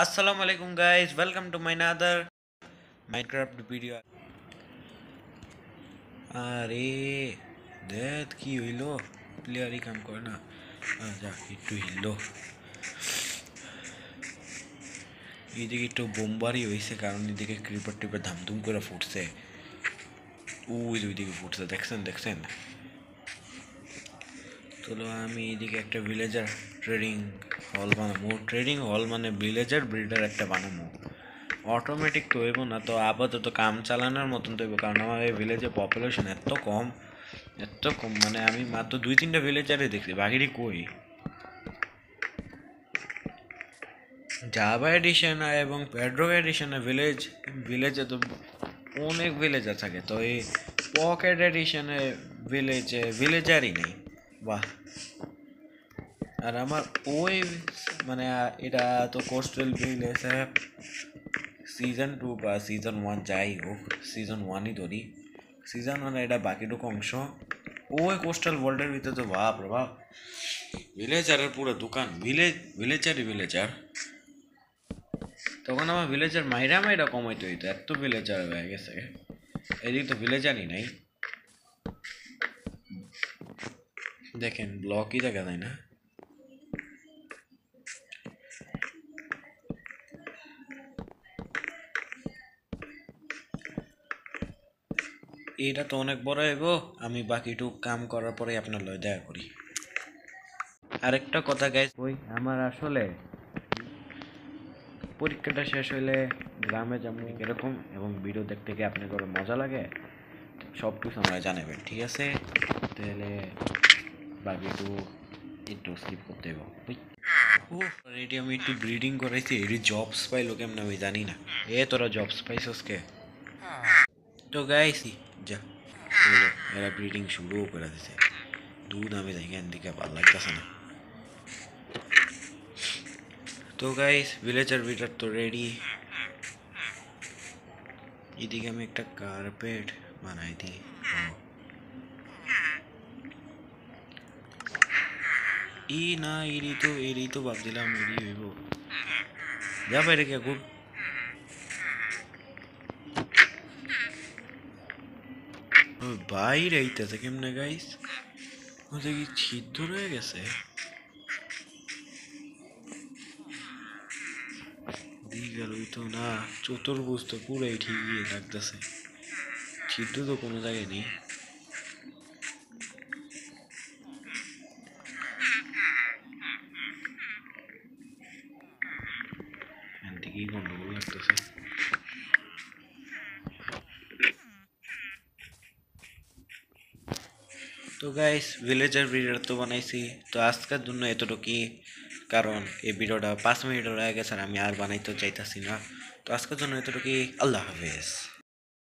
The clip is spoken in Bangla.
Assalamu alaikum guys, welcome to my another Minecraft video. আরে দেখ কি হইলো, প্লেয়ারই কাম করে না। যা একটু হিললো, এইদিকে একটু বোমবারই হয়েছে কারণ এদিকে ক্রিপার টিপার ধামধুম করে ফুটছে। ওইদিকে ফুটছে, দেখছেন দেখছেন। চলো আমি এইদিকে একটা ভিলেজার ট্রেডিং হল বানাবো। ট্রেডিং হল মানে ভিলেজার ব্রিডার একটা বানাবো। অটোমেটিক তো হইব না, তো আপাতত কাম চালানোর মতন তো হইব, কারণ আমার এই ভিলেজে পপুলেশন এত কম মানে আমি মাত্র 2-3টা ভিলেজারে দেখছি, বাকিরই কই। জাভা এডিশন এবং পেড্রক এডিশনে ভিলেজে তো অনেক ভিলেজার থাকে, তো এই পকেট এডিশনে ভিলেজারই নেই। বাহ, আর আমার ওই মানে এটা তো কোস্টাল ভিলেজ সিজন 2 বা সিজন 1 যাই হোক, সিজন 1ই ধরি। সিজন 1 এটা বাকিটুকু অংশ ওই কোস্টাল ওয়ার্ল্ডের ভিতরে তো বাপ রে বাপ, ভিলেজারের পুরো দোকান, ভিলেজার। তখন আমার ভিলেজার মাইরা কমাইতে হইতো, এত ভিলেজার হয়ে গেছে। এদিকে তো ভিলেজারই নাই, দেখেন ব্লকই দেখা যায় না। এটা তো অনেক বড় হইব, আমি বাকিটুক কাম করার পরে আপনার লয় দেখা করি। আরেকটা কথা গাইস, ওই আমার আসলে পরীক্ষাটা শেষ হইলে গ্রামে যাবো এরকম, এবং ভিডিও দেখতে গিয়ে আপনি করে মজা লাগে সব কিছু আমরা জানাবেন, ঠিক আছে? তাহলে বাকিটু একটু স্কিপ করতে হইব। ও রেডি, আমি একটু ব্রিডিং করাইছি, এটি জবস পাইলো কেমন আমি জানি না। তোরা জবস পাইছস কে? তো গাইছি যা এরা ব্রিডিং শুরুও করে দিছে। দুধ আমি দেখি দিকে ভালো লাগতেছে না। তো গাইস ভিলেজার ব্রিডার তো রেডি। এদিকে আমি একটা কার্পেট বানাই দিই। না এরই তো ভাবছিলাম এরই হইব। যা বাইরে কে গুড। বাইরে আইতেছে কেমনে গাইস? ওদের কি ছিদ্র রয়ে গেছে? দিঘার ওই তো না, চতুর্ভুজ তো পুরাই ঠিকই লাগতেছে, ছিদ্র তো কোনো জায়গায় নেই। দিকেই গন্ডগোল লাগতেছে। তো গাইস ভিলেজার ভিডিও তো বানাইছি, তো আজকের জন্য এতটুকুই, কারণ এই ভিডিওটা 5 মিনিটের হয়ে গেছে আর আমি আর বানাইতে চাইতাছি না। তো আজকের জন্য এতটুকুই, আল্লাহ হাফেজ।